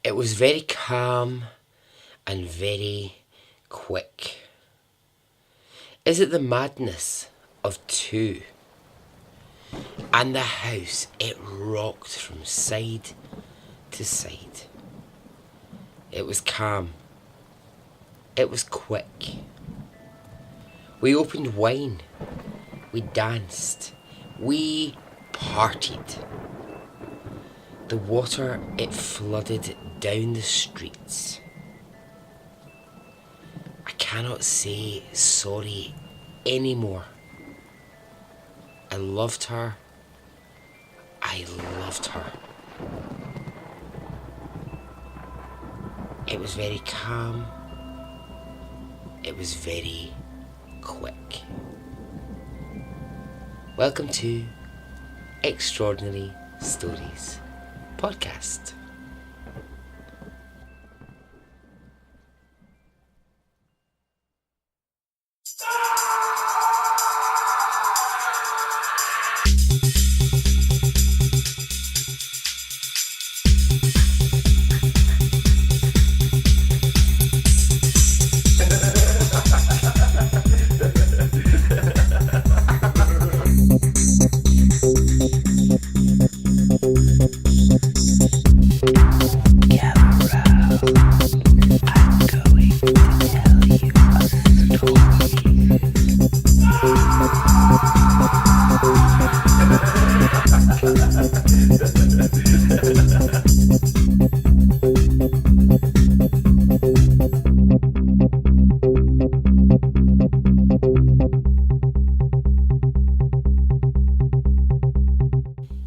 It was very calm and very quick. Is it the madness of two? And the house, it rocked from side to side. It was calm. It was quick. We opened wine. We danced. We partied. The water, it flooded down the streets. I cannot say sorry anymore. I loved her. I loved her. It was very calm. It was very quick. Welcome to Extraordinary Stories Podcast.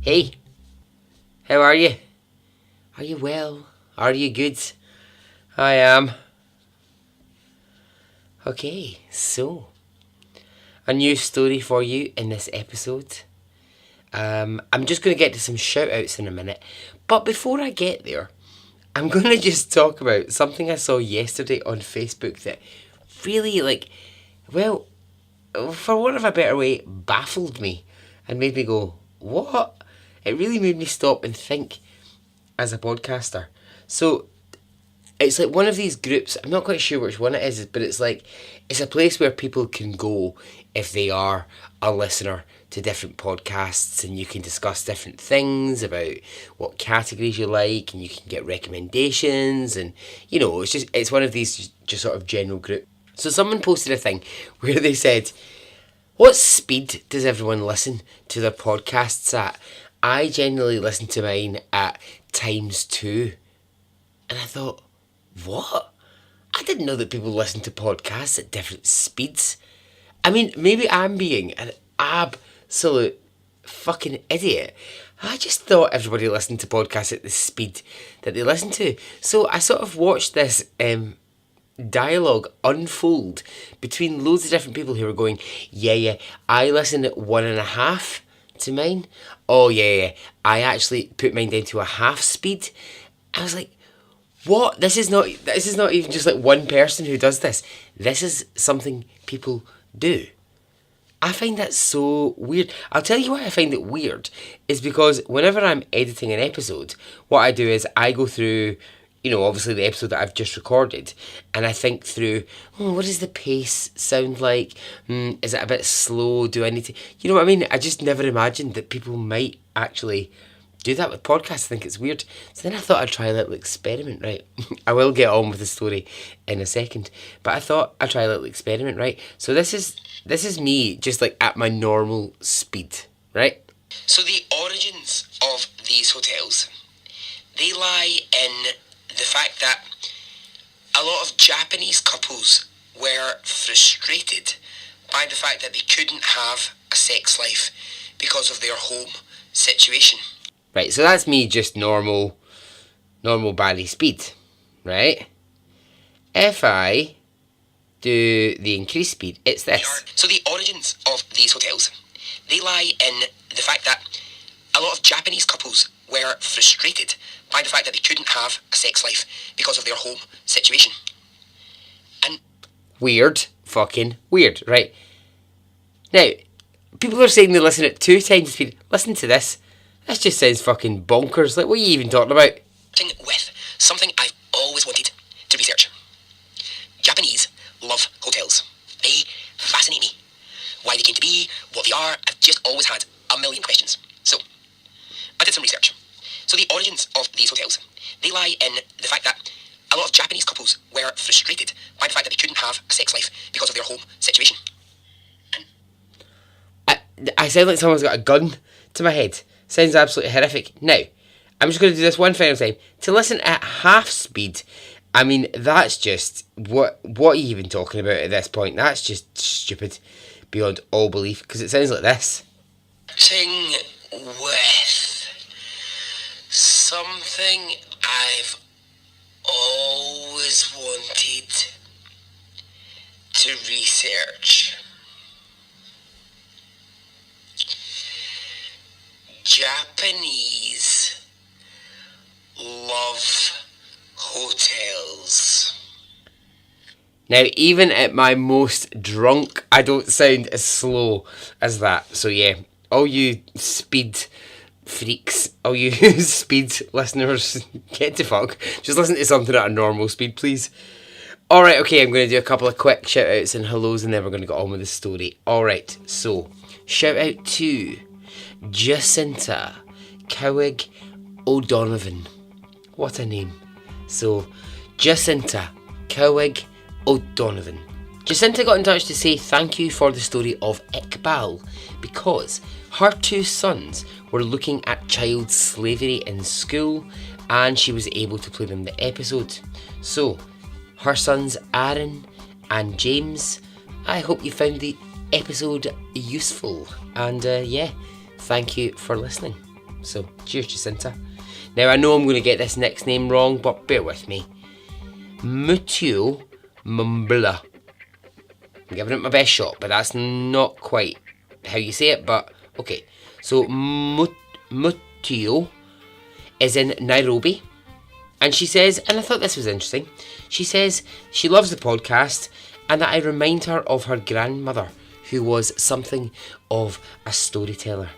Hey, how are you? Are you well? Are you good? I am. Okay, so a new story for you in this episode. I'm just going to get to some shout outs in a minute, but before I get there, I'm going to just talk about something I saw yesterday on Facebook that really, for want of a better way, baffled me and made me go, what? It really made me stop and think as a podcaster. So it's like one of these groups, I'm not quite sure which one it is, but it's a place where people can go if they are a listener to different podcasts, and you can discuss different things about what categories you like, and you can get recommendations, and it's one of these just sort of general group. So someone posted a thing where they said, what speed does everyone listen to their podcasts at? I generally listen to mine at ×2. And I thought, what? I didn't know that people listen to podcasts at different speeds. I mean, maybe I'm being an absolute fucking idiot. I just thought everybody listened to podcasts at the speed that they listen to. So I sort of watched this dialogue unfold between loads of different people who were going, yeah, I listen at 1.5 to mine. Oh yeah, I actually put mine down to a half speed. I was like, what? This is not even just like one person who does this. This is something people do. I find that so weird. I'll tell you why I find it weird is because whenever I'm editing an episode, what I do is I go through, obviously the episode that I've just recorded, and I think through, what does the pace sound like? Is it a bit slow? Do I need to... You know what I mean? I just never imagined that people might actually do that with podcasts. I think it's weird. So then I thought I'd try a little experiment, right? I will get on with the story in a second, but I thought I'd try a little experiment, right? So this is me just like at my normal speed, right? So the origins of these hotels, they lie in the fact that a lot of Japanese couples were frustrated by the fact that they couldn't have a sex life because of their home situation. Right, so that's me just normal body speed, right? If I do the increased speed, it's this. So the origins of these hotels, they lie in the fact that a lot of Japanese couples were frustrated by the fact that they couldn't have a sex life because of their home situation. And weird, fucking weird, right? Now, people are saying they listen at 2 times speed. Listen to this. This just sounds fucking bonkers. Like, what are you even talking about? With something I've always wanted to research. Japanese love hotels. They fascinate me. Why they came to be, what they are, I've just always had a million questions. So, I did some research. So the origins of these hotels, they lie in the fact that a lot of Japanese couples were frustrated by the fact that they couldn't have a sex life because of their home situation. I sound like someone's got a gun to my head. Sounds absolutely horrific. Now, I'm just going to do this one final time. To listen at half speed, I mean, that's just... What are you even talking about at this point? That's just stupid beyond all belief, because it sounds like this. Sing with something I've always wanted to research. Japanese love hotels. Now, even at my most drunk, I don't sound as slow as that. So yeah, all you speed freaks, all you speed listeners, get to fuck. Just listen to something at a normal speed, please. Alright, okay, I'm going to do a couple of quick shout outs and hellos and then we're going to get on with the story. Alright, so, shout out to Jacinta Cowig O'Donovan. What a name. So, Jacinta Cowig O'Donovan. Jacinta got in touch to say thank you for the story of Iqbal because her two sons were looking at child slavery in school and she was able to play them the episode. So, her sons Aaron and James, I hope you found the episode useful. And yeah, thank you for listening. So, cheers Jacinta. Now I know I'm going to get this next name wrong, but bear with me. Mutio Mumbla. I'm giving it my best shot, but that's not quite how you say it, but okay. So, Mutio is in Nairobi. And she says, and I thought this was interesting, she says she loves the podcast and that I remind her of her grandmother, who was something of a storyteller.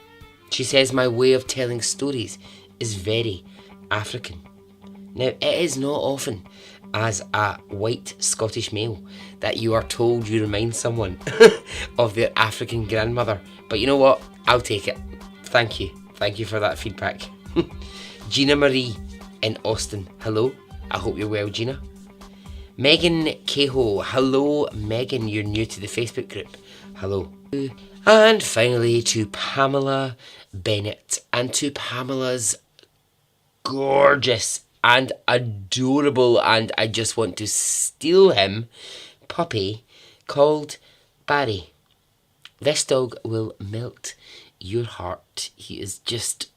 She says my way of telling stories is very African. Now, it is not often, as a white Scottish male, that you are told you remind someone of their African grandmother. But you know what? I'll take it. Thank you. Thank you for that feedback. Gina Marie in Austin. Hello. I hope you're well, Gina. Megan Cahill. Hello, Megan. You're new to the Facebook group. Hello. And finally to Pamela Bennett and to Pamela's gorgeous and adorable and I just want to steal him puppy called Barry. This dog will melt your heart. He is just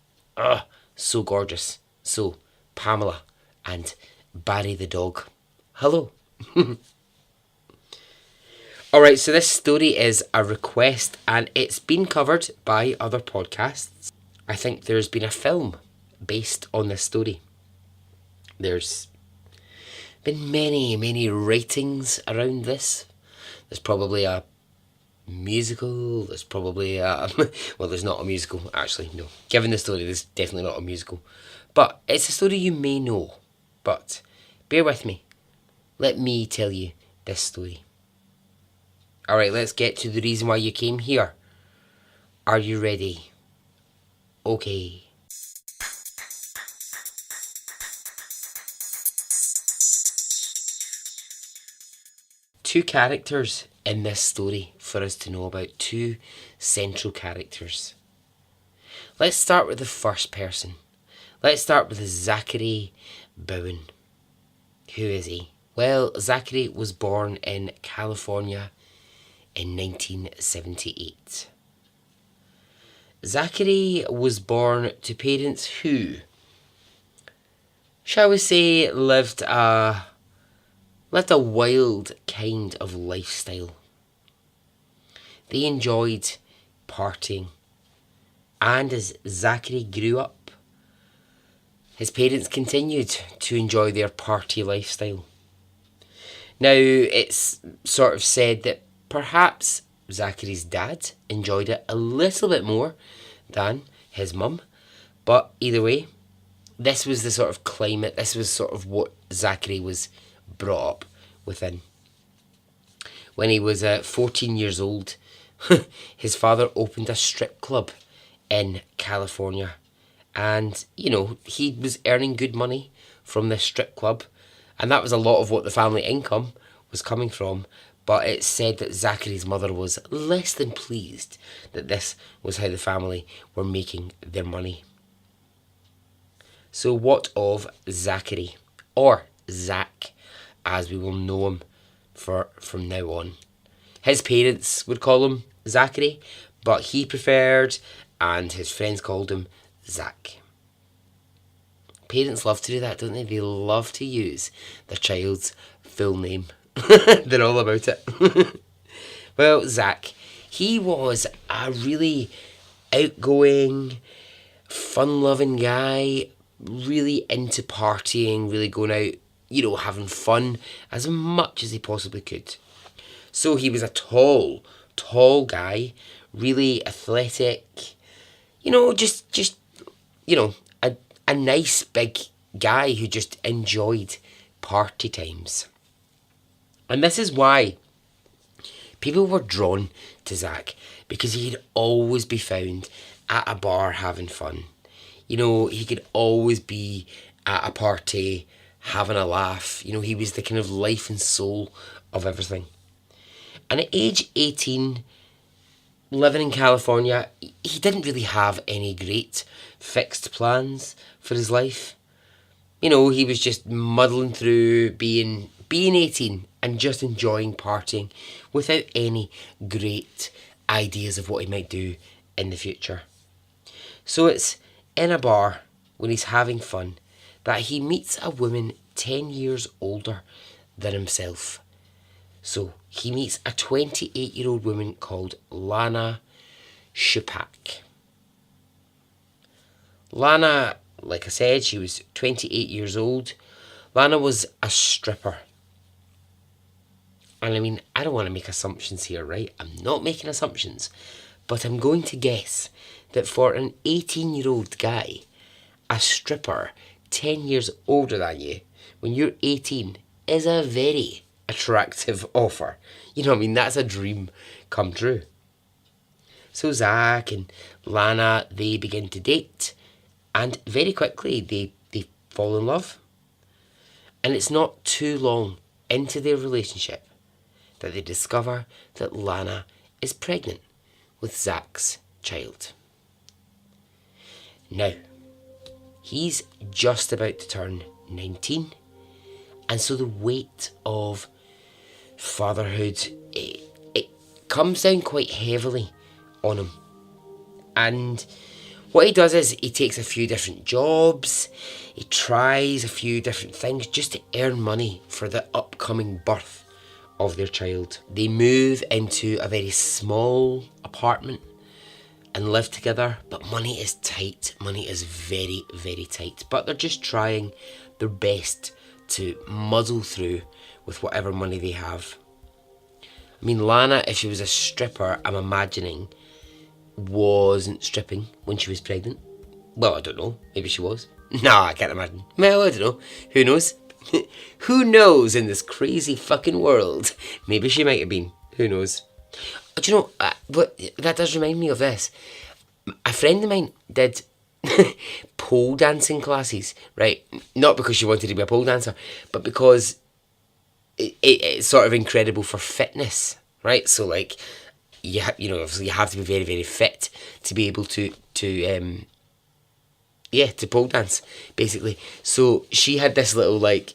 so gorgeous. So, Pamela and Barry the dog. Hello. Alright, so this story is a request and it's been covered by other podcasts. I think there's been a film based on this story. There's been many writings around this. There's probably a musical, there's probably a... well, there's not a musical, actually, no. Given the story, there's definitely not a musical. But it's a story you may know. But bear with me. Let me tell you this story. Alright, let's get to the reason why you came here. Are you ready? Okay. Two characters in this story for us to know about. Two central characters. Let's start with the first person. Let's start with Zachary Bowen. Who is he? Well, Zachary was born in California in 1978. Zachary was born to parents who, shall we say, lived a wild kind of lifestyle. They enjoyed partying, and as Zachary grew up, his parents continued to enjoy their party lifestyle. Now, it's sort of said that perhaps Zachary's dad enjoyed it a little bit more than his mum, but either way, this was the sort of climate, this was sort of what Zachary was brought up within. When he was 14 years old, his father opened a strip club in California. And, you know, he was earning good money from this strip club. And that was a lot of what the family income was coming from. But it's said that Zachary's mother was less than pleased that this was how the family were making their money. So what of Zachary? Or Zach, as we will know him from now on. His parents would call him Zachary, but he preferred, and his friends called him Zach. Parents love to do that, don't they? They love to use their child's full name. They're all about it. Well, Zach, he was a really outgoing, fun-loving guy, really into partying, really going out, you know, having fun as much as he possibly could. So he was a tall guy, really athletic, you know, just you know, a nice big guy who just enjoyed party times. And this is why people were drawn to Zach, because he'd always be found at a bar having fun. You know, he could always be at a party having a laugh. You know, he was the kind of life and soul of everything. And at age 18, living in California, he didn't really have any great fixed plans for his life. You know, he was just muddling through being 18 and just enjoying partying without any great ideas of what he might do in the future. So it's in a bar when he's having fun that he meets a woman 10 years older than himself. So he meets a 28-year-old woman called Lana Schupak. Lana, like I said, she was 28 years old. Lana was a stripper. And I mean, I don't want to make assumptions here, right? I'm not making assumptions. But I'm going to guess that for an 18-year-old guy, a stripper 10 years older than you, when you're 18, is a very attractive offer. You know what I mean? That's a dream come true. So Zach and Lana, they begin to date, and very quickly they fall in love. And it's not too long into their relationship that they discover that Lana is pregnant with Zach's child. Now, he's just about to turn 19, and so the weight of fatherhood, it comes down quite heavily on him. And what he does is he takes a few different jobs, he tries a few different things just to earn money for the upcoming birth of their child. They move into a very small apartment and live together, but money is tight. Money is very, very tight. But they're just trying their best to muddle through with whatever money they have. I mean, Lana, if she was a stripper, I'm imagining, wasn't stripping when she was pregnant. Well, I don't know. Maybe she was. No, I can't imagine. Well, I don't know. Who knows? Who knows in this crazy fucking world? Maybe she might have been. Who knows? Do you know, but that does remind me of this. A friend of mine did pole dancing classes, right? Not because she wanted to be a pole dancer, but because it's sort of incredible for fitness, right? So like, you have to be very, very fit to be able to pole dance, basically. So she had this little, like,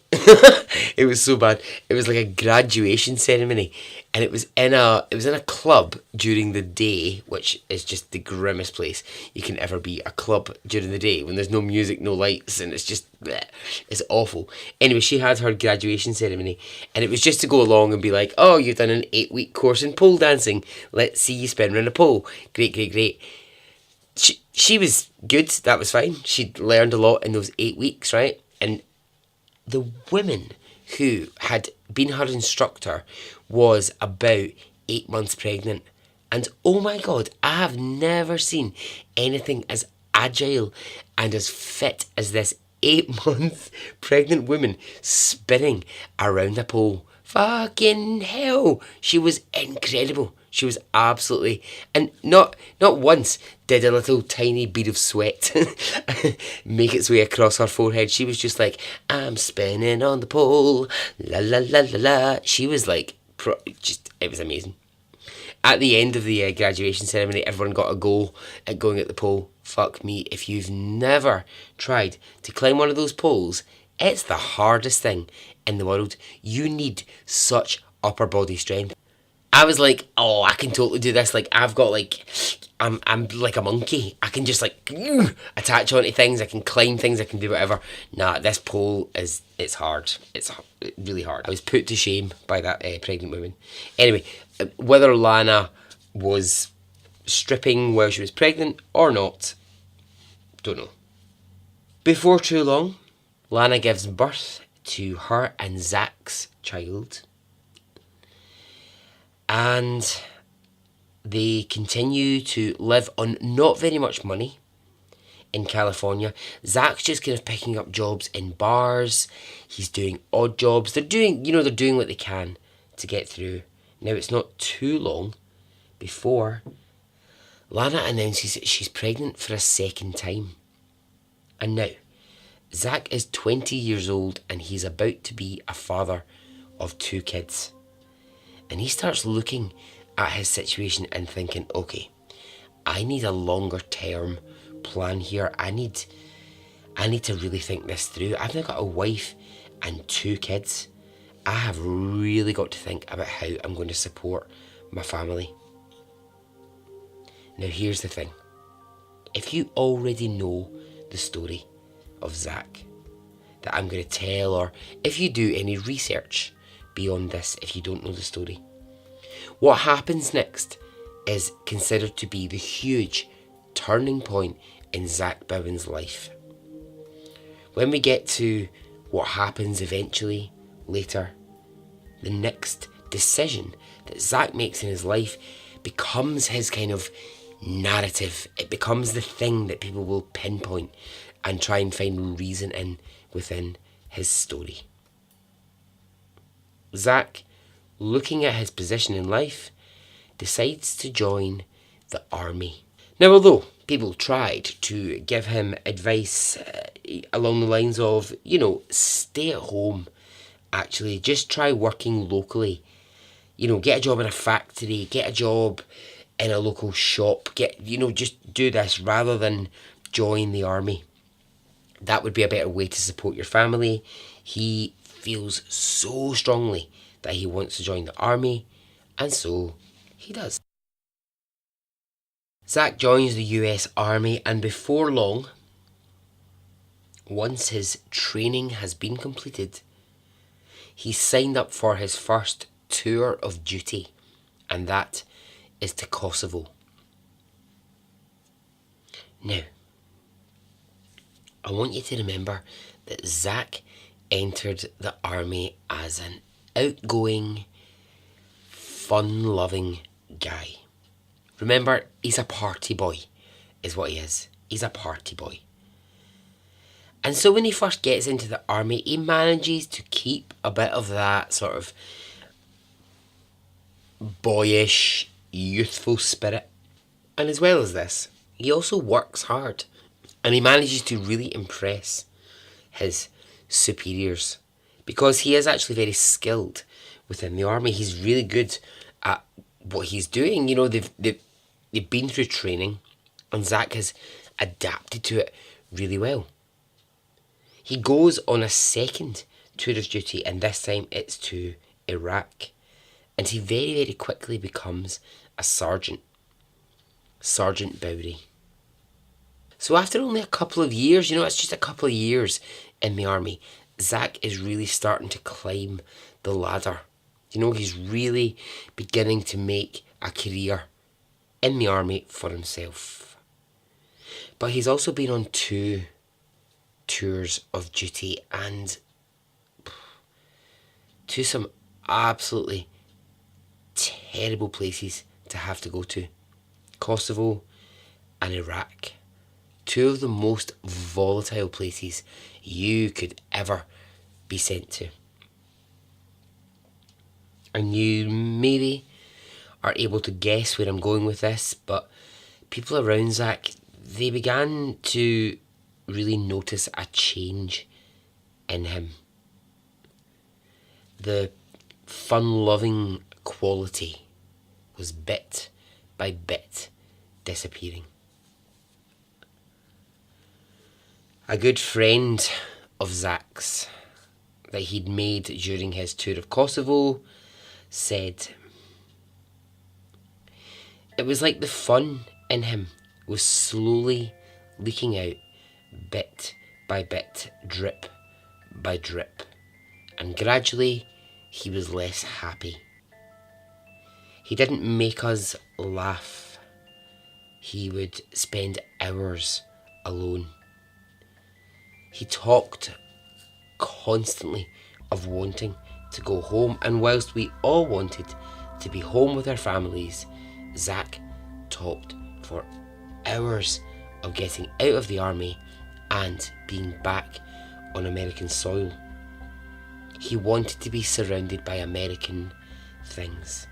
it was so bad. It was like a graduation ceremony, and it was in a club during the day, which is just the grimmest place you can ever be. A club during the day when there's no music, no lights, and it's just bleh, it's awful. Anyway, she had her graduation ceremony, and it was just to go along and be like, oh, you've done an 8-week course in pole dancing. Let's see you spin around a pole. Great. She was good, that was fine. She'd learned a lot in those 8 weeks, right? And the woman who had been her instructor was about 8 months pregnant. And oh my God, I have never seen anything as agile and as fit as this 8-month pregnant woman spinning around a pole. Fucking hell. She was incredible. She was absolutely, and not once did a little tiny bead of sweat make its way across her forehead. She was just like, I'm spinning on the pole, la la la la la. She was like, it was amazing. At the end of the graduation ceremony, everyone got a go at going at the pole. Fuck me, if you've never tried to climb one of those poles, it's the hardest thing in the world. You need such upper body strength. I was like, oh, I can totally do this. Like, I've got like, I'm like a monkey. I can just like attach onto things. I can climb things. I can do whatever. Nah, this pole it's hard. It's really hard. I was put to shame by that pregnant woman. Anyway, whether Lana was stripping while she was pregnant or not, don't know. Before too long, Lana gives birth to her and Zach's child. And they continue to live on not very much money in California. Zach's just kind of picking up jobs in bars. He's doing odd jobs. They're doing what they can to get through. Now, it's not too long before Lana announces that she's pregnant for a second time. And now, Zach is 20 years old and he's about to be a father of 2 kids. And he starts looking at his situation and thinking, okay, I need a longer term plan here. I need to really think this through. I've now got a wife and 2 kids. I have really got to think about how I'm going to support my family. Now here's the thing. If you already know the story of Zach that I'm going to tell, or if you do any research beyond this, if you don't know the story, what happens next is considered to be the huge turning point in Zach Bowen's life. When we get to what happens eventually, later, the next decision that Zach makes in his life becomes his kind of narrative. It becomes the thing that people will pinpoint and try and find reason in within his story. Zach, looking at his position in life, decides to join the army. Now, although people tried to give him advice along the lines of, stay at home, actually, just try working locally, get a job in a factory, get a job in a local shop, just do this rather than join the army. That would be a better way to support your family. He feels so strongly that he wants to join the army, and so he does. Zach joins the US Army, and before long, once his training has been completed, he's signed up for his first tour of duty, and that is to Kosovo. Now, I want you to remember that Zach entered the army as an outgoing, fun-loving guy. Remember, he's a party boy, is what he is. He's a party boy. And so when he first gets into the army, he manages to keep a bit of that sort of boyish, youthful spirit. And as well as this, he also works hard. And he manages to really impress his superiors, because he is actually very skilled within the army. He's really good at what he's doing. They've been through training, and Zach has adapted to it really well. He goes on a second tour of duty, and this time it's to Iraq. And he very, very quickly becomes a sergeant. Sergeant Bowdy. So after only a couple of years, it's just a couple of years in the army, Zach is really starting to climb the ladder. He's really beginning to make a career in the army for himself. But he's also been on 2 tours of duty, and to some absolutely terrible places to have to go to. Kosovo and Iraq. two of the most volatile places you could ever be sent to. And you maybe are able to guess where I'm going with this, but people around Zach, they began to really notice a change in him. The fun-loving quality was bit by bit disappearing. A good friend of Zach's that he'd made during his tour of Kosovo said it was like the fun in him was slowly leaking out bit by bit, drip by drip, and gradually he was less happy. He didn't make us laugh. He would spend hours alone. He talked constantly of wanting to go home, and whilst we all wanted to be home with our families, Zach talked for hours of getting out of the army and being back on American soil. He wanted to be surrounded by American things.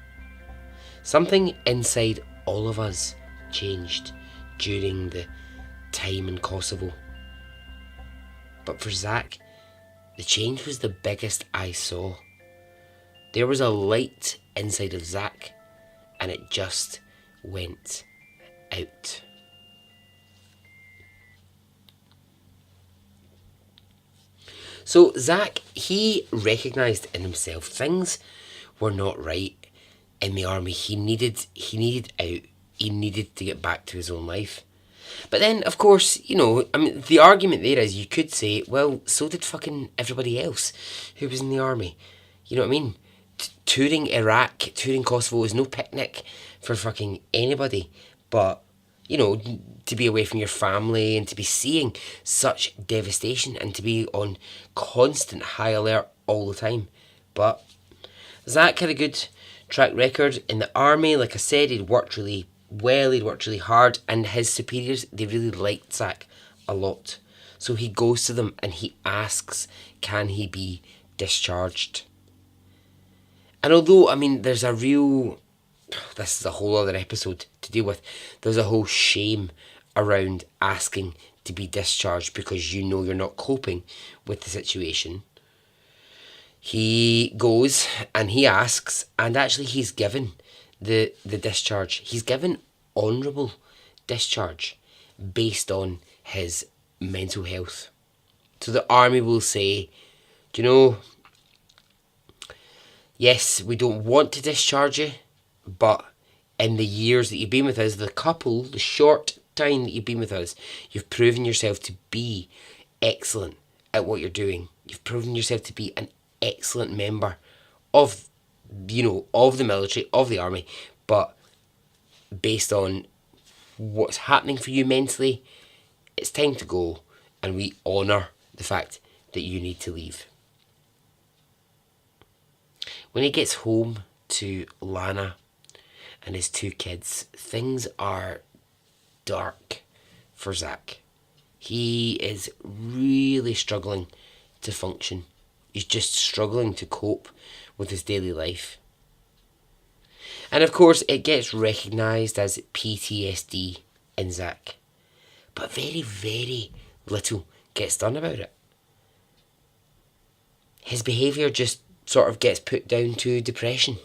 Something inside all of us changed during the time in Kosovo. But for Zach, the change was the biggest I saw. There was a light inside of Zach, and it just went out. So Zach, he recognised in himself things were not right in the army. He needed out. He needed to get back to his own life. But then, of course, the argument there is you could say, well, so did fucking everybody else who was in the army. You know what I mean? Touring Iraq, touring Kosovo is no picnic for fucking anybody. But, to be away from your family and to be seeing such devastation and to be on constant high alert all the time. But Zach had a good track record in the army. Like I said, he'd worked really well, he'd worked really hard, and his superiors, they really liked Zach a lot. So he goes to them and he asks, can he be discharged? And although, there's a real, this is a whole other episode to deal with, there's a whole shame around asking to be discharged because you're not coping with the situation. He goes and he asks, and actually he's given the discharge. He's given honourable discharge based on his mental health. So the army will say, yes, we don't want to discharge you, but in the years that you've been with us, the short time that you've been with us, you've proven yourself to be excellent at what you're doing. You've proven yourself to be an excellent member of the military, of the army, but based on what's happening for you mentally, it's time to go, and we honour the fact that you need to leave. When he gets home to Lana and his two kids, things are dark for Zach. He is really struggling to function. He's just struggling to cope with his daily life. And of course, it gets recognised as PTSD in Zach. But very, very little gets done about it. His behaviour just sort of gets put down to depression.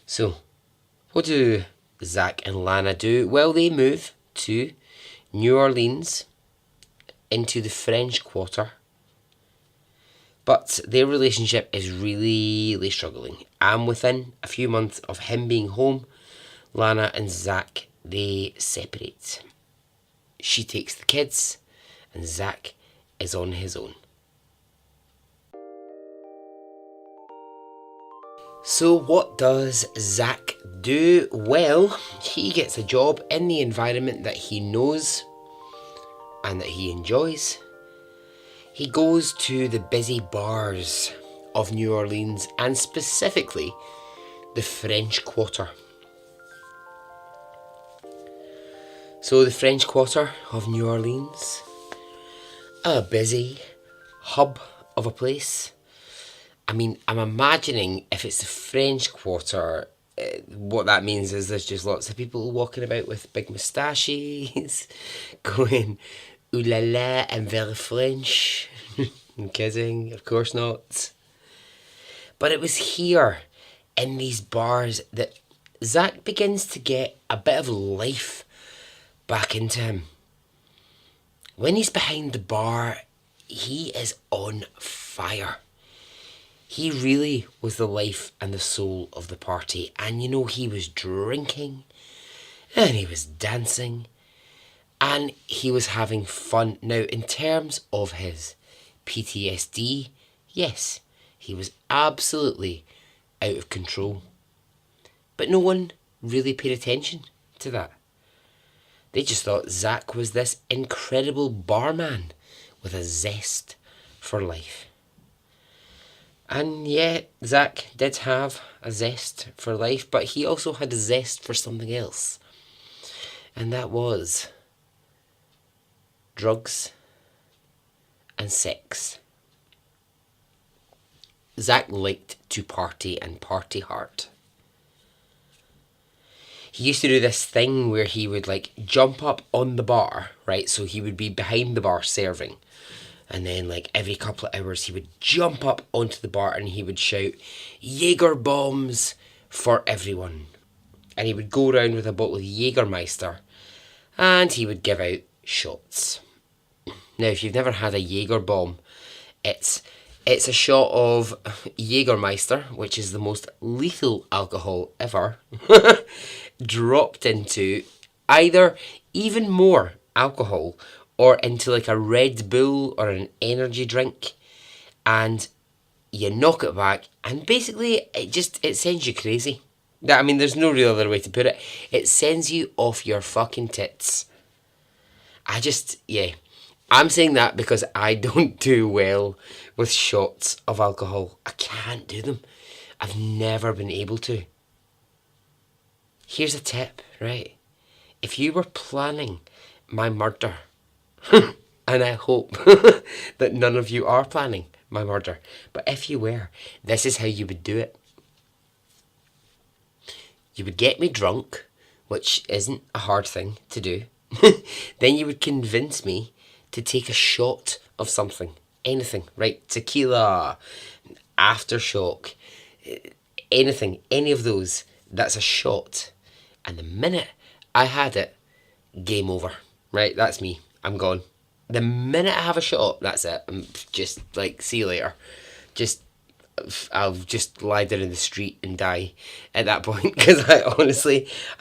So, what do Zach and Lana do? Well, they move to New Orleans into the French Quarter. But their relationship is really struggling. And within a few months of him being home, Lana and Zach, they separate. She takes the kids and Zach is on his own. So what does Zach do? Well, he gets a job in the environment that he knows and that he enjoys. He goes to the busy bars of New Orleans and specifically the French Quarter. So the French Quarter of New Orleans, a busy hub of a place. I mean, I'm imagining if it's the French Quarter, what that means is there's just lots of people walking about with big moustaches, going, ooh la la, I'm very French. I'm kidding, of course not. But it was here, in these bars, that Zach begins to get a bit of life back into him. When he's behind the bar, he is on fire. He really was the life and the soul of the party. And he was drinking, and he was dancing, and he was having fun. Now, in terms of his PTSD, yes, he was absolutely out of control. But no one really paid attention to that. They just thought Zach was this incredible barman with a zest for life. And yeah, Zach did have a zest for life, but he also had a zest for something else. And that was drugs and sex. Zach liked to party and party hard. He used to do this thing where he would jump up on the bar, right? So he would be behind the bar serving. And then every couple of hours he would jump up onto the bar and he would shout, Jaeger bombs for everyone. And he would go around with a bottle of Jägermeister and he would give out shots. Now, if you've never had a Jaeger bomb, it's a shot of Jägermeister, which is the most lethal alcohol ever, dropped into either even more alcohol or into a Red Bull or an energy drink, and you knock it back, and basically it sends you crazy. I mean, there's no real other way to put it. It sends you off your fucking tits. I'm saying that because I don't do well with shots of alcohol. I can't do them. I've never been able to. Here's a tip, right? If you were planning my murder, and I hope that none of you are planning my murder, but if you were, this is how you would do it. You would get me drunk, which isn't a hard thing to do. Then you would convince me to take a shot of something. Anything, right? Tequila, aftershock, anything, any of those, that's a shot. And the minute I had it, game over, right? That's me. I'm gone. The minute I have a shot, that's it. I'm just see you later. I'll just lie down in the street and die at that point, because I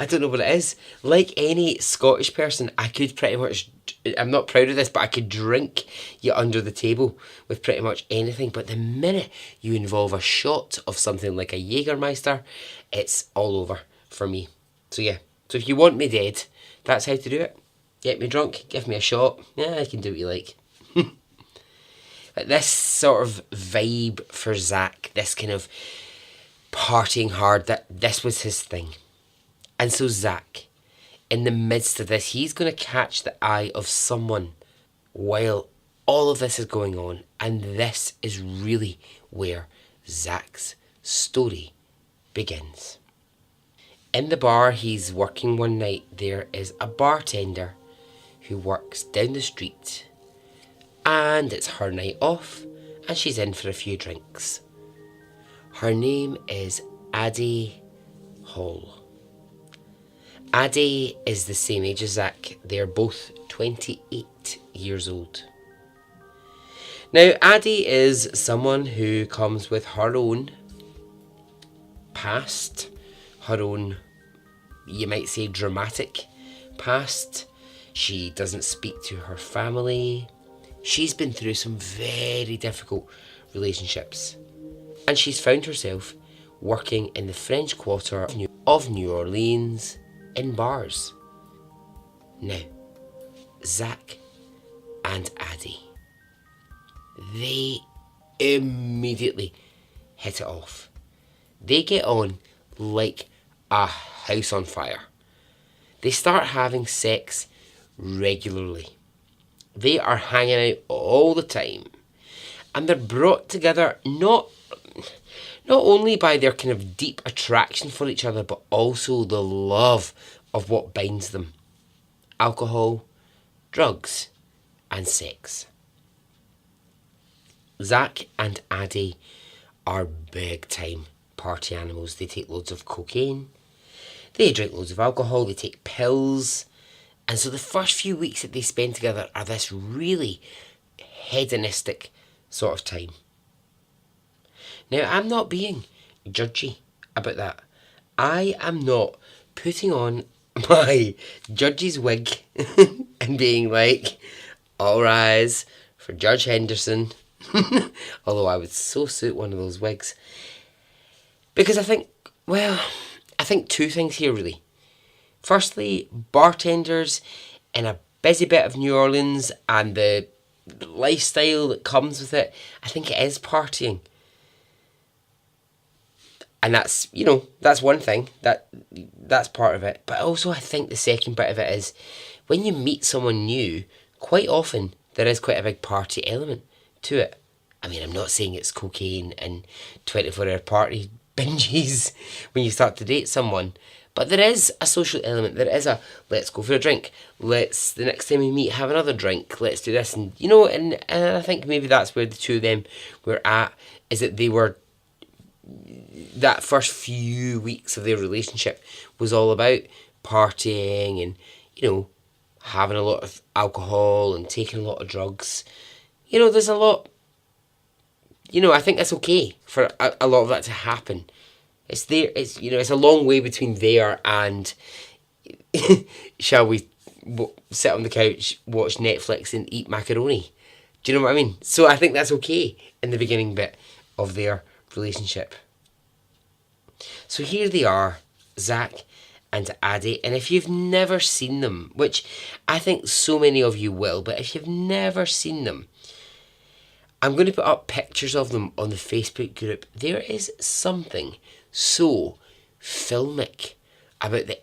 don't know what it is. Like any Scottish person, I could pretty much, I'm not proud of this, but I could drink you under the table with pretty much anything. But the minute you involve a shot of something like a Jägermeister, it's all over for me. So yeah, so if you want me dead, that's how to do it. Get me drunk, give me a shot, yeah, I can do what you like. This sort of vibe for Zach, this kind of partying hard, that this was his thing. And so Zach, in the midst of this, he's going to catch the eye of someone while all of this is going on. And this is really where Zach's story begins. In the bar he's working one night, there is a bartender who works down the street. And it's her night off, and she's in for a few drinks. Her name is Addie Hall. Addie is the same age as Zach. They're both 28 years old. Now, Addie is someone who comes with her own past, her own, you might say, dramatic past. She doesn't speak to her family. She's been through some very difficult relationships. And she's found herself working in the French Quarter of New Orleans in bars. Now, Zach and Addie, they immediately hit it off. They get on like a house on fire. They start having sex regularly. They are hanging out all the time. And they're brought together not only by their kind of deep attraction for each other, but also the love of what binds them. Alcohol, drugs, and sex. Zach and Addie are big time party animals. They take loads of cocaine, they drink loads of alcohol, they take pills. And so the first few weeks that they spend together are this really hedonistic sort of time. Now, I'm not being judgy about that. I am not putting on my judge's wig and being like, all rise for Judge Henderson. Although I would so suit one of those wigs. Because I think two things here really. Firstly, bartenders in a busy bit of New Orleans and the lifestyle that comes with it, I think it is partying. And that's one thing. That's part of it. But also I think the second bit of it is when you meet someone new, quite often there is quite a big party element to it. I mean, I'm not saying it's cocaine and 24-hour party binges when you start to date someone, but there is a social element. There is a, let's go for a drink. Let's, the next time we meet, have another drink. Let's do this. And, and I think maybe that's where the two of them were at, is that they were, that first few weeks of their relationship was all about partying and, having a lot of alcohol and taking a lot of drugs. There's a lot, I think that's okay for a lot of that to happen. It's there. It's a long way between there and shall we sit on the couch, watch Netflix and eat macaroni. Do you know what I mean? So I think that's okay in the beginning bit of their relationship. So here they are, Zach and Addie, and if you've never seen them, which I think so many of you will, but if you've never seen them, I'm going to put up pictures of them on the Facebook group. There is something so filmic about the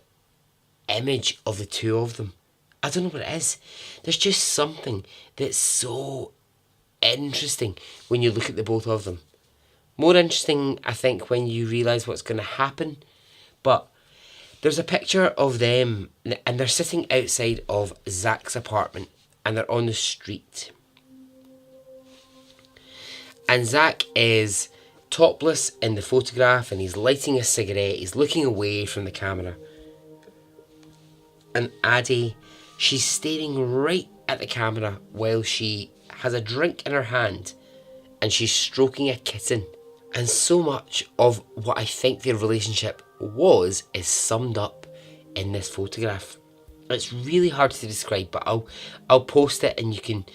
image of the two of them. I don't know what it is. There's just something that's so interesting when you look at the both of them. More interesting, I think, when you realise what's going to happen. But there's a picture of them and they're sitting outside of Zach's apartment and they're on the street. And Zach is topless in the photograph and he's lighting a cigarette. He's looking away from the camera. And Addie, she's staring right at the camera while she has a drink in her hand and she's stroking a kitten. And so much of what I think their relationship was is summed up in this photograph. It's really hard to describe, but I'll post it and you can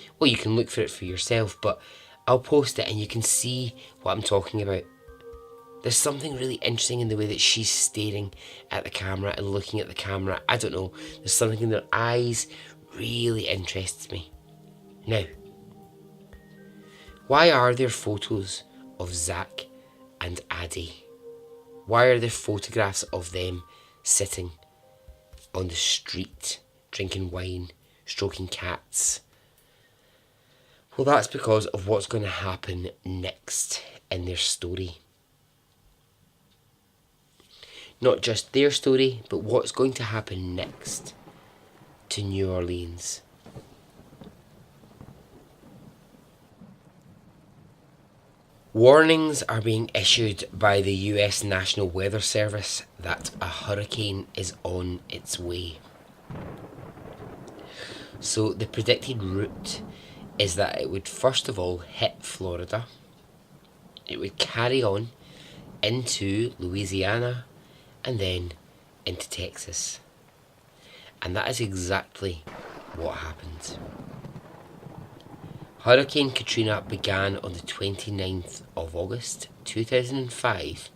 look for it for yourself, but I'll post it and you can see what I'm talking about. There's something really interesting in the way that she's staring at the camera and looking at the camera. I don't know. There's something in their eyes really interests me. Now, why are there photos of Zach and Addie? Why are there photographs of them sitting on the street, drinking wine, stroking cats? Well, that's because of what's going to happen next in their story. Not just their story, but what's going to happen next to New Orleans. Warnings are being issued by the US National Weather Service that a hurricane is on its way. So the predicted route is that it would first of all hit Florida. It would carry on into Louisiana and then into Texas. And that is exactly what happened. Hurricane Katrina began on the 29th of August 2005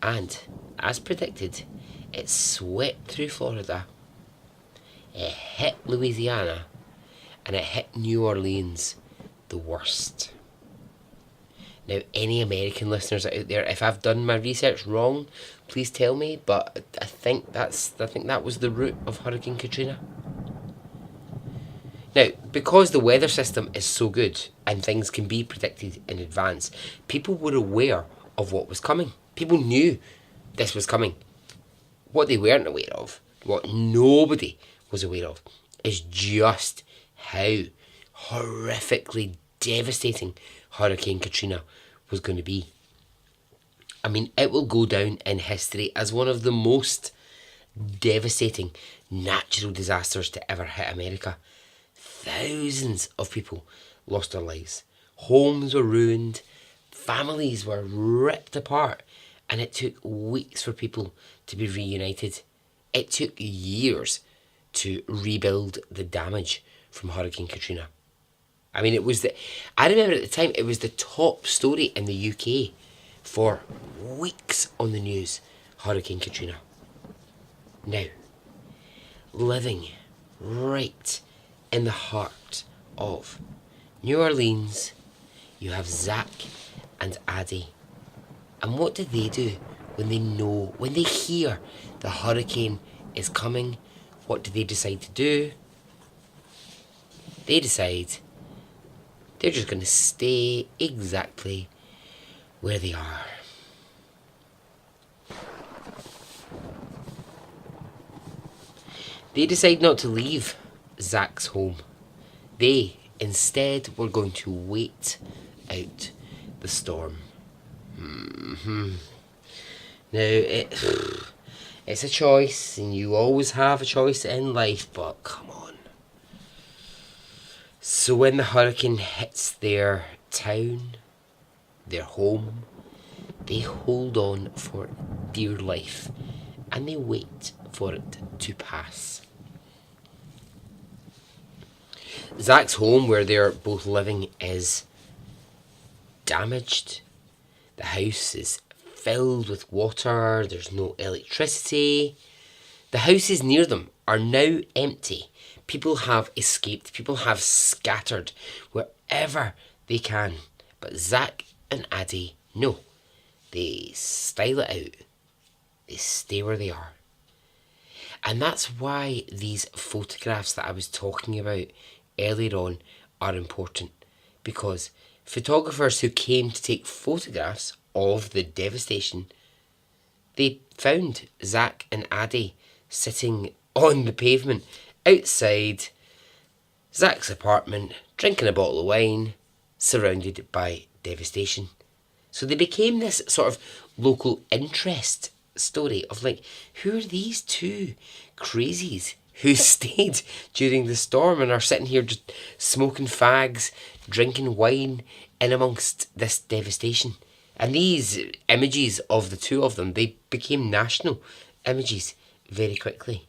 and, as predicted, it swept through Florida, it hit Louisiana, and it hit New Orleans the worst. Now, any American listeners out there, if I've done my research wrong, please tell me. But I think that was the root of Hurricane Katrina. Now, because the weather system is so good and things can be predicted in advance, people were aware of what was coming. People knew this was coming. What they weren't aware of, what nobody was aware of, is just how horrifically devastating Hurricane Katrina was going to be. I mean, it will go down in history as one of the most devastating natural disasters to ever hit America. Thousands of people lost their lives. Homes were ruined. Families were ripped apart. And it took weeks for people to be reunited. It took years to rebuild the damage from Hurricane Katrina. I mean, I remember at the time, it was the top story in the UK for weeks on the news, Hurricane Katrina. Now, living right in the heart of New Orleans, you have Zach and Addie. And what do they do when they hear the hurricane is coming? What do they decide to do? They decide they're just going to stay exactly where they are. They decide not to leave Zach's home. They instead were going to wait out the storm. Now, it's a choice, and you always have a choice in life, but come on. So when the hurricane hits their town, their home, they hold on for dear life, and they wait for it to pass. Zach's home, where they're both living, is damaged. The house is filled with water. There's no electricity. The houses near them are now empty. People have escaped. People have scattered wherever they can. But Zach and Addie, no. They style it out. They stay where they are. And that's why these photographs that I was talking about earlier on are important. Because photographers who came to take photographs of the devastation, they found Zach and Addie sitting on the pavement outside Zach's apartment, drinking a bottle of wine, surrounded by devastation. So they became this sort of local interest story of like, who are these two crazies who stayed during the storm and are sitting here just smoking fags, drinking wine in amongst this devastation. And these images of the two of them, they became national images very quickly.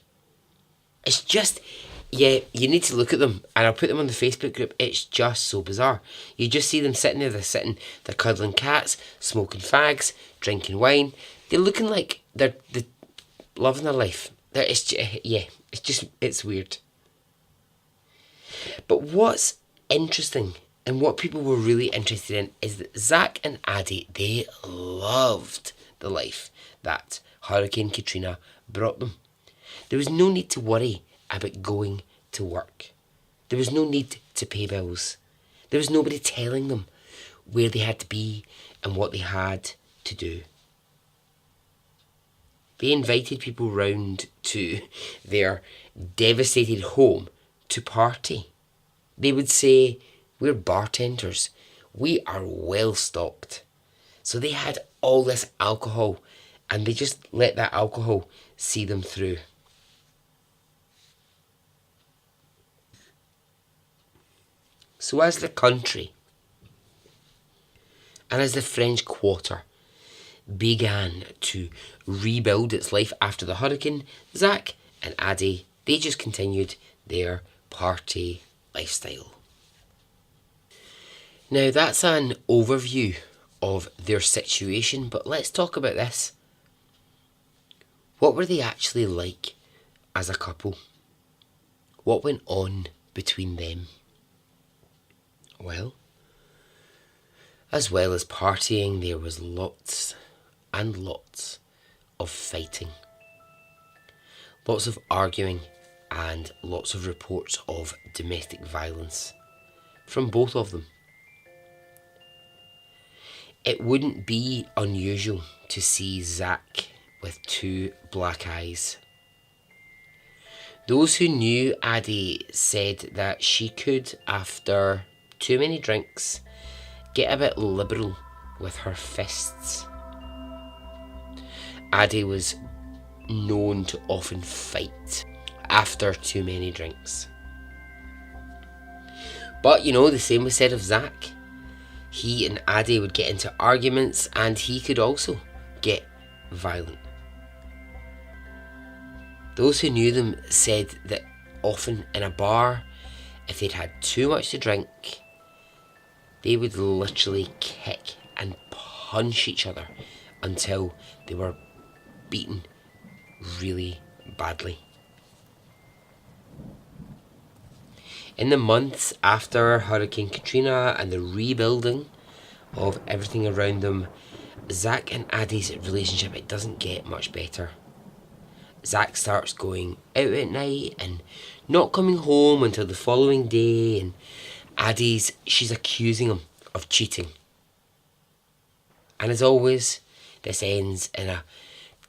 It's just, yeah, you need to look at them, and I'll put them on the Facebook group. It's just so bizarre. You just see them sitting there, they're cuddling cats, smoking fags, drinking wine. They're looking like they're loving their life. It's weird. But what's interesting and what people were really interested in is that Zach and Addie, they loved the life that Hurricane Katrina brought them. There was no need to worry about going to work. There was no need to pay bills. There was nobody telling them where they had to be and what they had to do. They invited people round to their devastated home to party. They would say, "We're bartenders. We are well stocked." So they had all this alcohol, and they just let that alcohol see them through. So as the country and as the French Quarter began to rebuild its life after the hurricane, Zach and Addie, they just continued their party lifestyle. Now that's an overview of their situation, but let's talk about this. What were they actually like as a couple? What went on between them? Well, As well as partying, there was lots and lots of fighting. Lots of arguing and lots of reports of domestic violence from both of them. It wouldn't be unusual to see Zach with two black eyes. Those who knew Addie said that she could, after too many drinks, get a bit liberal with her fists. Addie was known to often fight after too many drinks. But the same was said of Zach. He and Addie would get into arguments and he could also get violent. Those who knew them said that often in a bar, if they'd had too much to drink, they would literally kick and punch each other until they were beaten really badly. In the months after Hurricane Katrina and the rebuilding of everything around them, Zach and Addie's relationship, it doesn't get much better. Zach starts going out at night and not coming home until the following day, and she's accusing him of cheating. And as always, this ends in a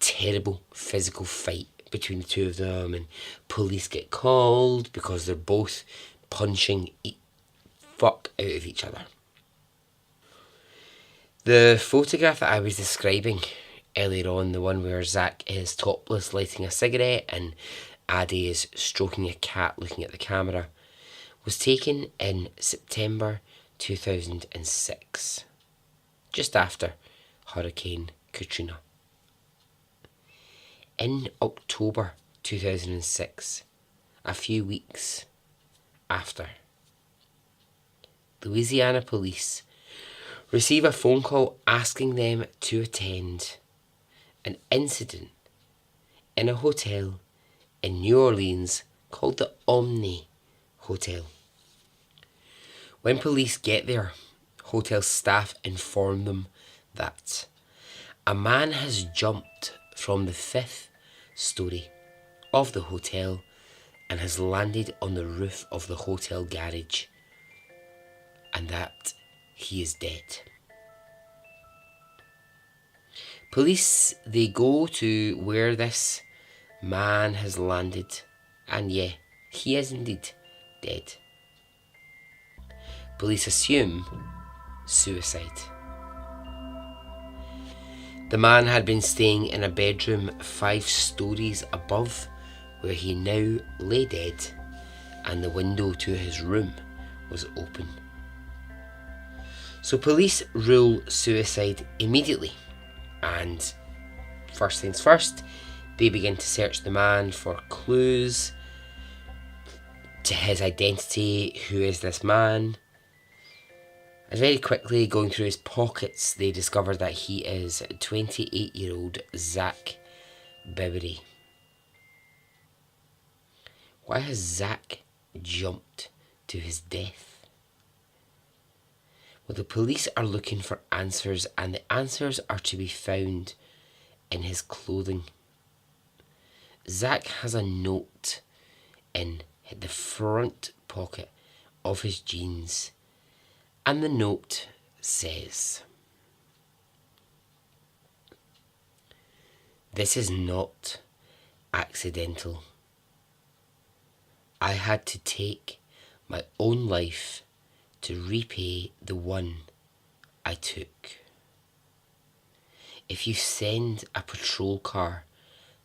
terrible physical fight between the two of them, and police get called because they're both punching fuck out of each other. The photograph that I was describing earlier on, the one where Zach is topless lighting a cigarette and Addie is stroking a cat looking at the camera, was taken in September 2006, just after Hurricane Katrina. In October 2006, a few weeks after, Louisiana police receive a phone call asking them to attend an incident in a hotel in New Orleans called the Omni Hotel. When police get there, hotel staff inform them that a man has jumped from the 5th story of the hotel and has landed on the roof of the hotel garage, and that he is dead. Police, they go to where this man has landed, and yeah, he is indeed dead. Police assume suicide. The man had been staying in a bedroom 5 stories above where he now lay dead, and the window to his room was open. So police rule suicide immediately, and first things first, they begin to search the man for clues to his identity. Who is this man? And very quickly, going through his pockets, they discover that he is 28-year-old Zach Bowery. Why has Zach jumped to his death? Well, the police are looking for answers, and the answers are to be found in his clothing. Zach has a note in the front pocket of his jeans, and the note says, "This is not accidental. I had to take my own life to repay the one I took. If you send a patrol car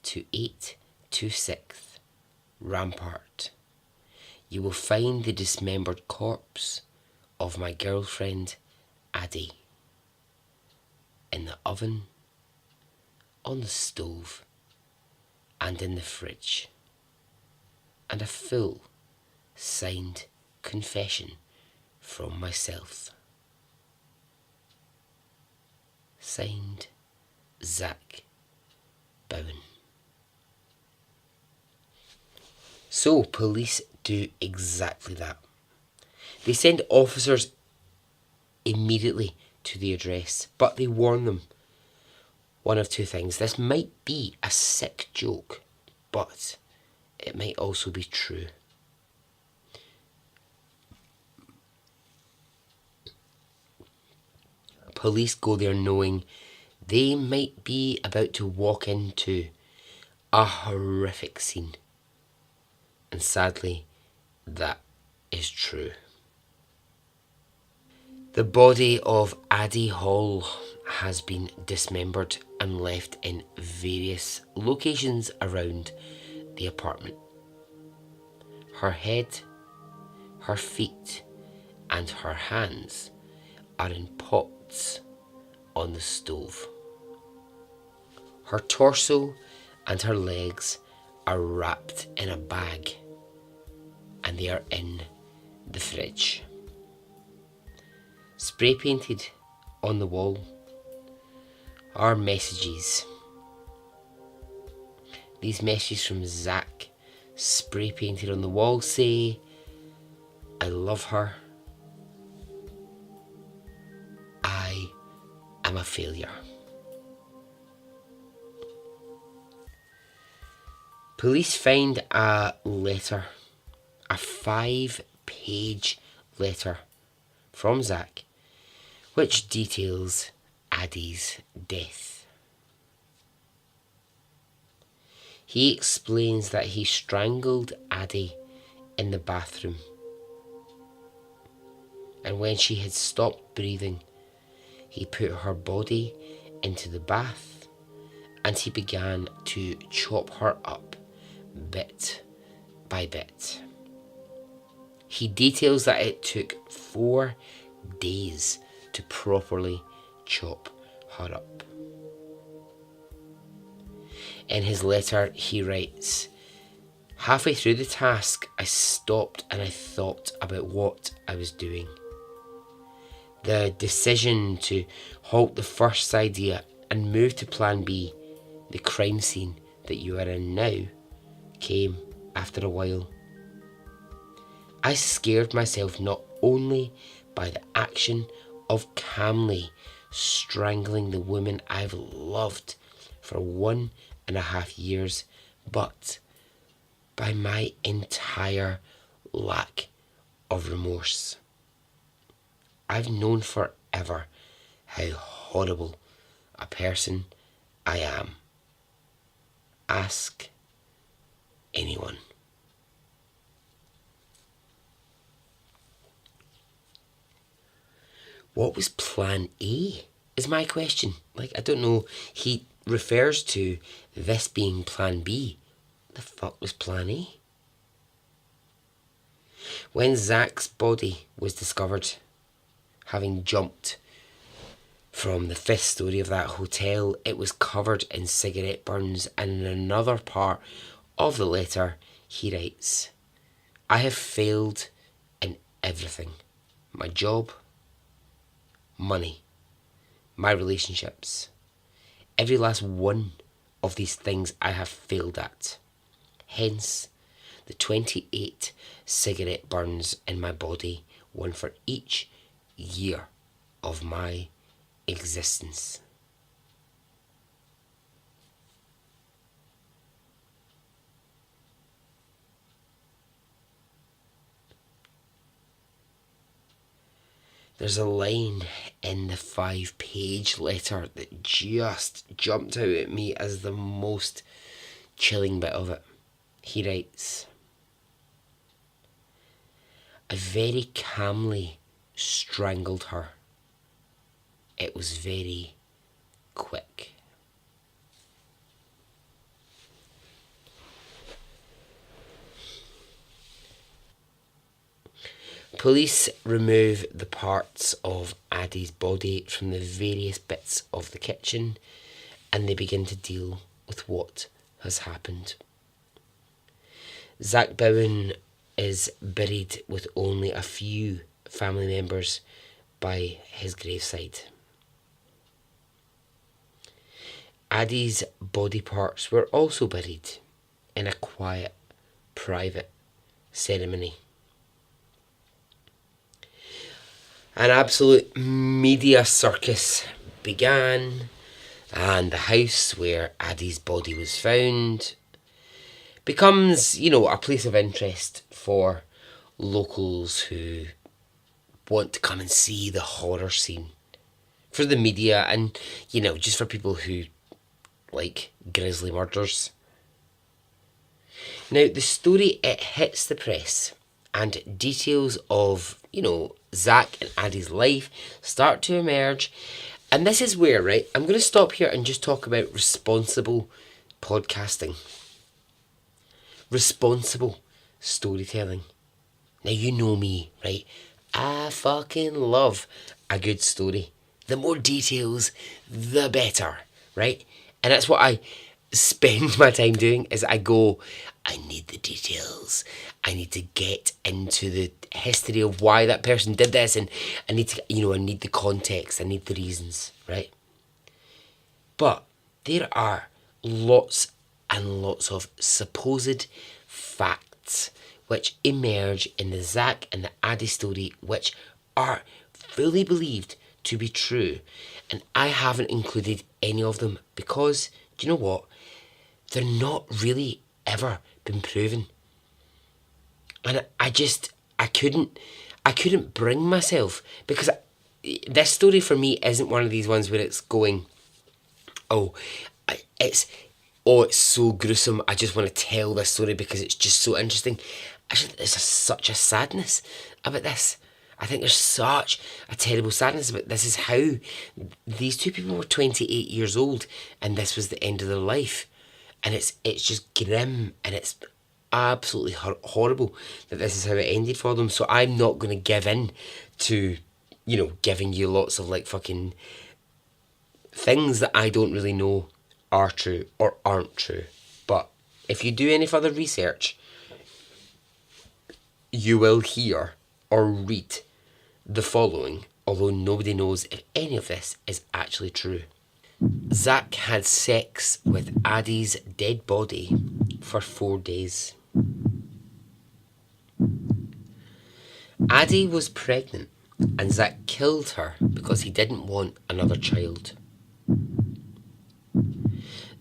to 826th Rampart, you will find the dismembered corpse of my girlfriend Addie in the oven, on the stove, and in the fridge, and a full signed confession from myself. Signed, Zach Bowen." So police do exactly that. They send officers immediately to the address, but they warn them one of two things. This might be a sick joke, but it might also be true. Police go there knowing they might be about to walk into a horrific scene. And sadly, that is true. The body of Addie Hall has been dismembered and left in various locations around the apartment. Her head, her feet, and her hands are in pots on the stove. Her torso and her legs are wrapped in a bag and they are in the fridge. Spray painted on the wall are messages. These messages from Zach, spray painted on the wall, say, "I love her. I am a failure." Police find a letter, a 5-page letter from Zach, which details Addie's death. He explains that he strangled Addie in the bathroom, and when she had stopped breathing, he put her body into the bath and he began to chop her up bit by bit. He details that it took 4 days to properly chop her up. In his letter, he writes, "Halfway through the task, I stopped and I thought about what I was doing. The decision to halt the first idea and move to plan B, the crime scene that you are in now, came after a while. I scared myself not only by the action of calmly strangling the woman I've loved for 1.5 years, but by my entire lack of remorse. I've known forever how horrible a person I am. Ask anyone." What was plan A is my question. I don't know. He refers to this being plan B. The fuck was plan A? When Zach's body was discovered, having jumped from the 5th story of that hotel, it was covered in cigarette burns, and in another part of the letter he writes, "I have failed in everything. My job, money, my relationships. Every last one of these things I have failed at. Hence, the 28 cigarette burns in my body, one for each year of my existence." There's a line in the 5-page letter that just jumped out at me as the most chilling bit of it. He writes, "I very calmly strangled her. It was very quick." Police remove the parts of Addie's body from the various bits of the kitchen and they begin to deal with what has happened. Zach Bowen is buried with only a few family members by his graveside. Addie's body parts were also buried in a quiet, private ceremony. An absolute media circus began, and the house where Addie's body was found becomes, a place of interest for locals who want to come and see the horror scene. For the media and, just for people who like grisly murders. Now, the story, it hits the press, and details of, Zach and Addie's life start to emerge. And this is where, right, I'm going to stop here and just talk about responsible podcasting. Responsible storytelling. Now, you know me, right? I fucking love a good story. The more details, the better, right? And that's what I spend my time doing, is I need the details. I need to get into the history of why that person did this, and I need to, I need the context, I need the reasons, right? But there are lots and lots of supposed facts which emerge in the Zach and the Addie story, which are fully believed to be true. And I haven't included any of them because, do you know what? They're not really ever been proven. And I couldn't bring myself, because this story for me isn't one of these ones where it's going, it's so gruesome, I just want to tell this story because it's just so interesting. Actually, there's such a sadness about this. I think there's such a terrible sadness about this. Is how these two people were 28 years old and this was the end of their life. And it's just grim, and it's absolutely horrible that this is how it ended for them. So I'm not going to give in to, giving you lots of like fucking things that I don't really know are true or aren't true. But if you do any further research, you will hear or read the following, although nobody knows if any of this is actually true. Zach had sex with Addie's dead body for 4 days. Addie was pregnant, and Zach killed her because he didn't want another child.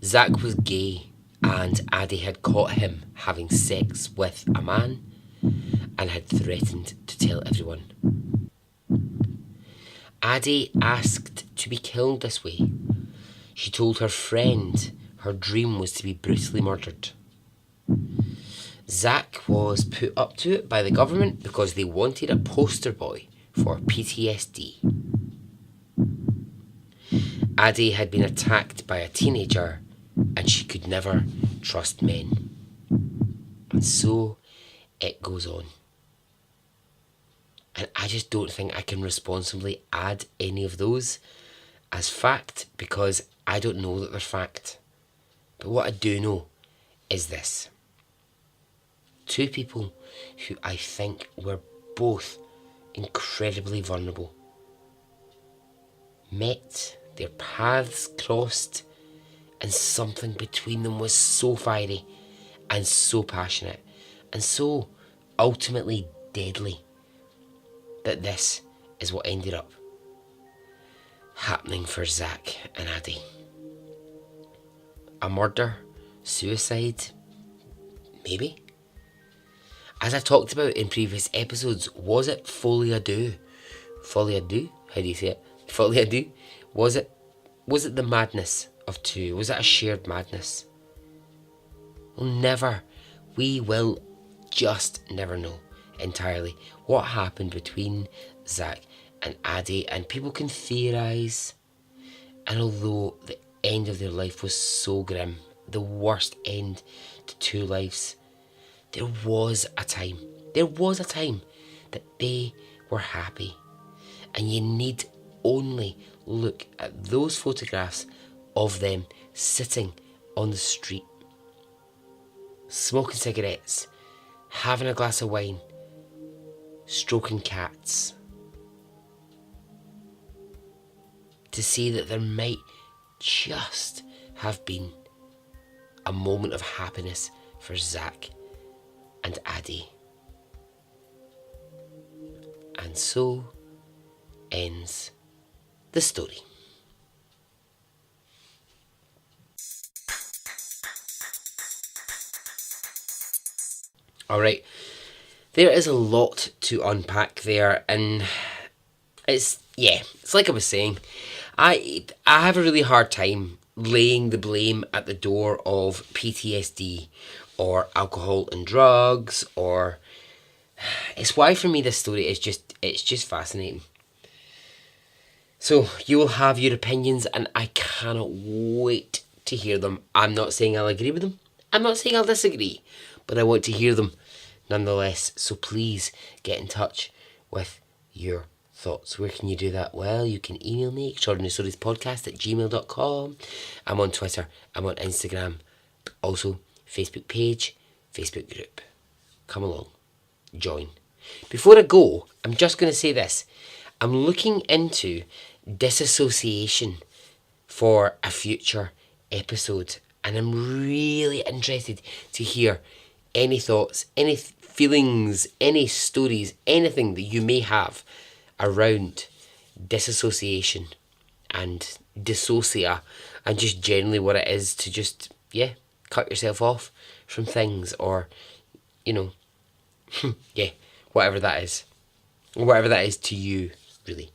Zach was gay, and Addie had caught him having sex with a man and had threatened to tell everyone. Addie asked to be killed this way. She told her friend her dream was to be brutally murdered. Zach was put up to it by the government because they wanted a poster boy for PTSD. Addie had been attacked by a teenager and she could never trust men. And so it goes on. And I just don't think I can responsibly add any of those as fact, because I don't know that they're fact. But what I do know is this. Two people who I think were both incredibly vulnerable met, their paths crossed, and something between them was so fiery and so passionate and so ultimately deadly that this is what ended up happening for Zach and Addie. A murder, suicide, maybe? As I've talked about in previous episodes, was it folie à deux? Folie à deux? How do you say it? Folie à deux? Was it the madness of two? Was it a shared madness? We'll never, we will just never know entirely what happened between Zach and Addie, and people can theorise. And although the end of their life was so grim, the worst end to two lives, there was a time that they were happy. And you need only look at those photographs of them sitting on the street, smoking cigarettes, having a glass of wine, stroking cats, to see that there might just have been a moment of happiness for Zach and Addie. And so ends the story. Alright, there is a lot to unpack there, and it's like I was saying, I have a really hard time laying the blame at the door of PTSD or alcohol and drugs, or it's why for me this story is just fascinating. So you will have your opinions, and I cannot wait to hear them. I'm not saying I'll agree with them. I'm not saying I'll disagree, but I want to hear them nonetheless. So please get in touch with your thoughts. Where can you do that? Well, you can email me, extraordinarystoriespodcast@gmail.com. I'm on Twitter. I'm on Instagram. Also, Facebook page, Facebook group. Come along. Join. Before I go, I'm just going to say this. I'm looking into disassociation for a future episode, and I'm really interested to hear any thoughts, any feelings, any stories, anything that you may have around disassociation and dissociate, and just generally what it is to just, cut yourself off from things, or, whatever that is. Whatever that is to you, really.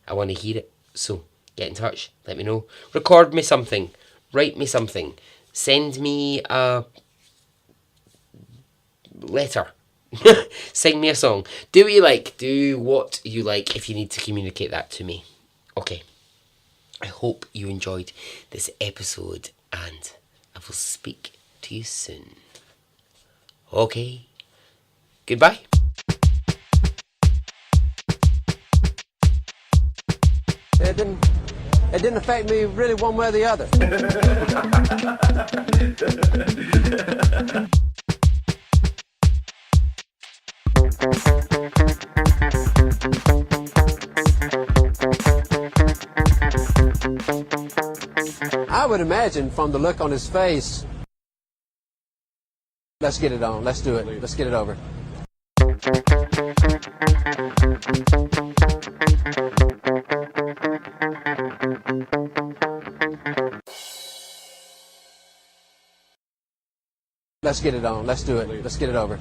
I want to hear it. So, get in touch. Let me know. Record me something. Write me something. Send me a letter. Sing me a song. Do what you like. Do what you like if you need to communicate that to me. Okay. I hope you enjoyed this episode, and I will speak to you soon. Okay. Goodbye. It didn't affect me really one way or the other. I would imagine from the look on his face, let's get it on, let's do it, let's get it over. Let's get it on, let's do it, let's get it over.